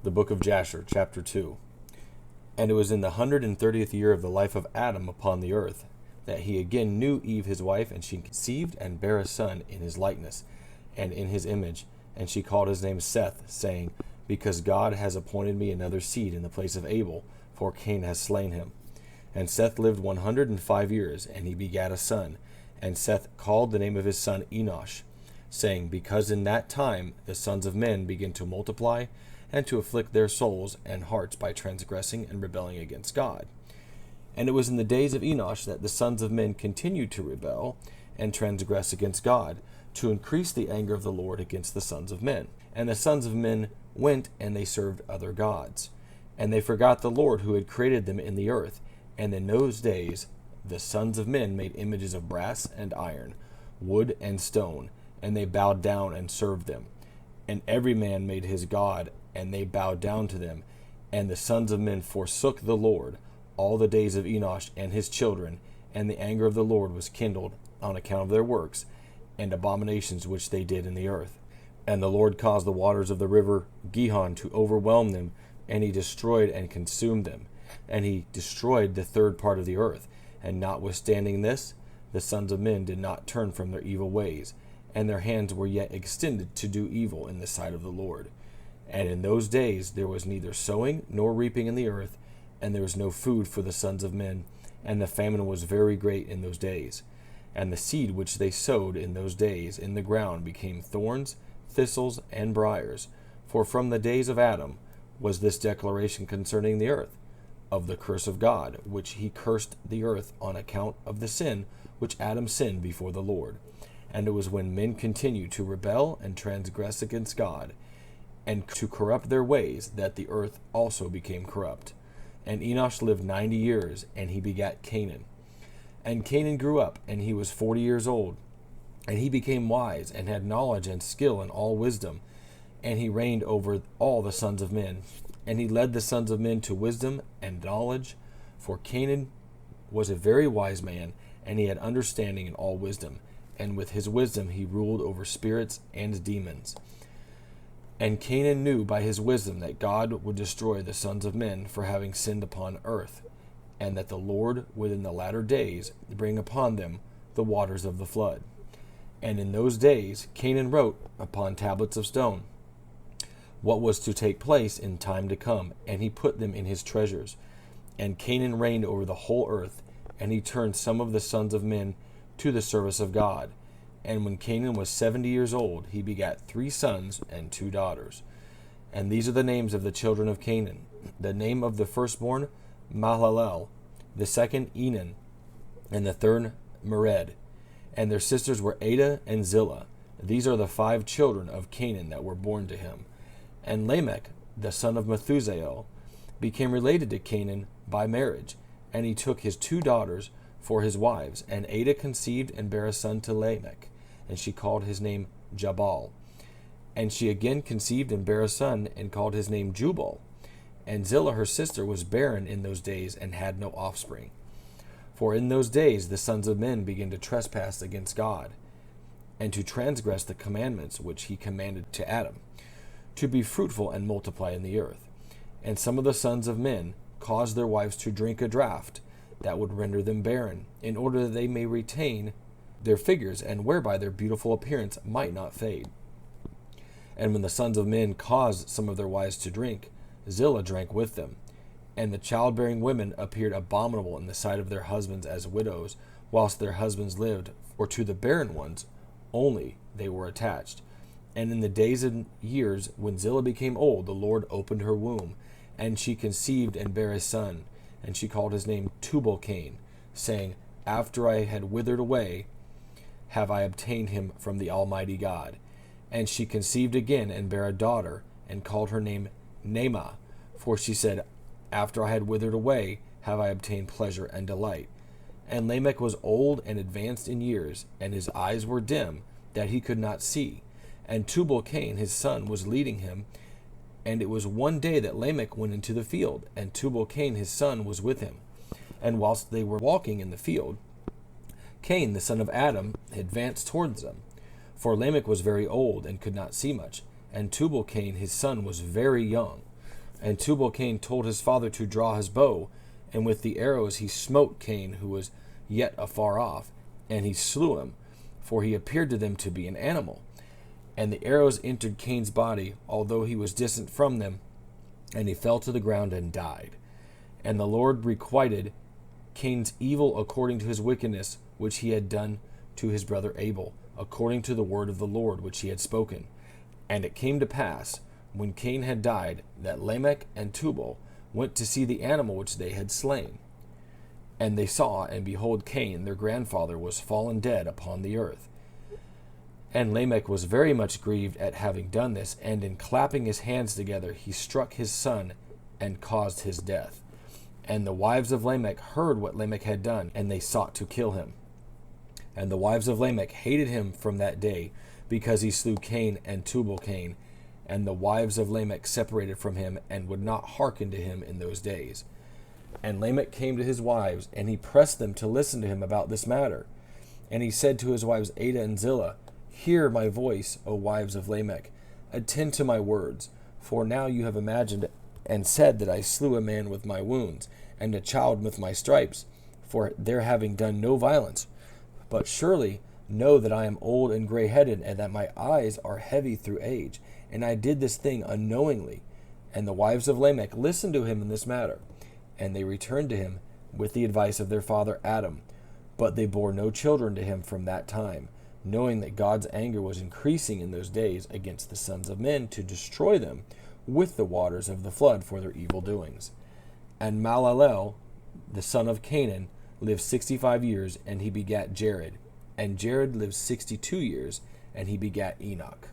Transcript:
The Book of Jasher, chapter 2. And it was in the 130th year of the life of Adam upon the earth, that he again knew Eve his wife, and she conceived and bare a son in his likeness, and in his image. And she called his name Seth, saying, Because God has appointed me another seed in the place of Abel, for Cain has slain him. And Seth lived 105 years, and he begat a son. And Seth called the name of his son Enosh, saying, Because in that time the sons of men begin to multiply, and to afflict their souls and hearts by transgressing and rebelling against God. And it was in the days of Enosh that the sons of men continued to rebel and transgress against God, to increase the anger of the Lord against the sons of men. And the sons of men went and they served other gods. And they forgot the Lord who had created them in the earth. And in those days the sons of men made images of brass and iron, wood and stone, and they bowed down and served them. And every man made his god, and they bowed down to them. And the sons of men forsook the Lord all the days of Enosh and his children, and the anger of the Lord was kindled on account of their works and abominations which they did in the earth. And the Lord caused the waters of the river Gihon to overwhelm them, and he destroyed and consumed them. And he destroyed the third part of the earth. And notwithstanding this, the sons of men did not turn from their evil ways, and their hands were yet extended to do evil in the sight of the Lord. And in those days there was neither sowing nor reaping in the earth, and there was no food for the sons of men, and the famine was very great in those days. And the seed which they sowed in those days in the ground became thorns, thistles, and briars. For from the days of Adam was this declaration concerning the earth, of the curse of God, which he cursed the earth on account of the sin which Adam sinned before the Lord. And it was when men continued to rebel and transgress against God, and to corrupt their ways, that the earth also became corrupt. And Enosh lived 90 years, and he begat Canaan. And Canaan grew up, and he was 40 years old. And he became wise, and had knowledge and skill in all wisdom. And he reigned over all the sons of men. And he led the sons of men to wisdom and knowledge. For Canaan was a very wise man, and he had understanding in all wisdom. And with his wisdom he ruled over spirits and demons. And Canaan knew by his wisdom that God would destroy the sons of men for having sinned upon earth, and that the Lord would in the latter days bring upon them the waters of the flood. And in those days Canaan wrote upon tablets of stone what was to take place in time to come, and he put them in his treasures. And Canaan reigned over the whole earth, and he turned some of the sons of men to the service of God. And when Canaan was 70 years old, he begat 3 sons and 2 daughters. And these are the names of the children of Canaan. The name of the firstborn, Mahalalel, the second, Enan, and the third, Mered. And their sisters were Adah and Zillah. These are the 5 children of Canaan that were born to him. And Lamech, the son of Methusael, became related to Canaan by marriage, and he took his 2 daughters for his wives. And Adah conceived and bare a son to Lamech, and she called his name Jabal. And she again conceived and bare a son, and called his name Jubal. And Zillah her sister was barren in those days, and had no offspring. For in those days the sons of men began to trespass against God, and to transgress the commandments which he commanded to Adam, to be fruitful and multiply in the earth. And some of the sons of men caused their wives to drink a draught that would render them barren, in order that they may retain their figures, and whereby their beautiful appearance might not fade. And when the sons of men caused some of their wives to drink, Zillah drank with them. And the childbearing women appeared abominable in the sight of their husbands as widows, whilst their husbands lived, or to the barren ones only they were attached. And in the days and years when Zillah became old, the Lord opened her womb, and she conceived and bare a son. And she called his name Tubal-Cain, saying, After I had withered away, have I obtained him from the Almighty God. And she conceived again and bare a daughter, and called her name Naamah, for she said, After I had withered away, have I obtained pleasure and delight. And Lamech was old and advanced in years, and his eyes were dim, that he could not see. And Tubal-Cain his son was leading him. And it was one day that Lamech went into the field, and Tubal-Cain his son was with him. And whilst they were walking in the field, Cain the son of Adam advanced towards them. For Lamech was very old, and could not see much, and Tubal-Cain his son was very young. And Tubal-Cain told his father to draw his bow, and with the arrows he smote Cain, who was yet afar off, and he slew him, for he appeared to them to be an animal. And the arrows entered Cain's body, although he was distant from them, and he fell to the ground and died. And the Lord requited Cain's evil according to his wickedness, which he had done to his brother Abel, according to the word of the Lord which he had spoken. And it came to pass, when Cain had died, that Lamech and Tubal went to see the animal which they had slain. And they saw, and behold, Cain, their grandfather, was fallen dead upon the earth. And Lamech was very much grieved at having done this, and in clapping his hands together, he struck his son and caused his death. And the wives of Lamech heard what Lamech had done, and they sought to kill him. And the wives of Lamech hated him from that day, because he slew Cain and Tubal-Cain. And the wives of Lamech separated from him, and would not hearken to him in those days. And Lamech came to his wives, and he pressed them to listen to him about this matter. And he said to his wives Adah and Zillah, Hear my voice, O wives of Lamech. Attend to my words, for now you have imagined and said that I slew a man with my wounds, and a child with my stripes, for their having done no violence. But surely know that I am old and gray-headed, and that my eyes are heavy through age, and I did this thing unknowingly. And the wives of Lamech listened to him in this matter, and they returned to him with the advice of their father Adam. But they bore no children to him from that time, knowing that God's anger was increasing in those days against the sons of men, to destroy them with the waters of the flood for their evil doings. And Mahalalel, the son of Canaan, lived 65 years, and he begat Jared. And Jared lived 62 years, and he begat Enoch.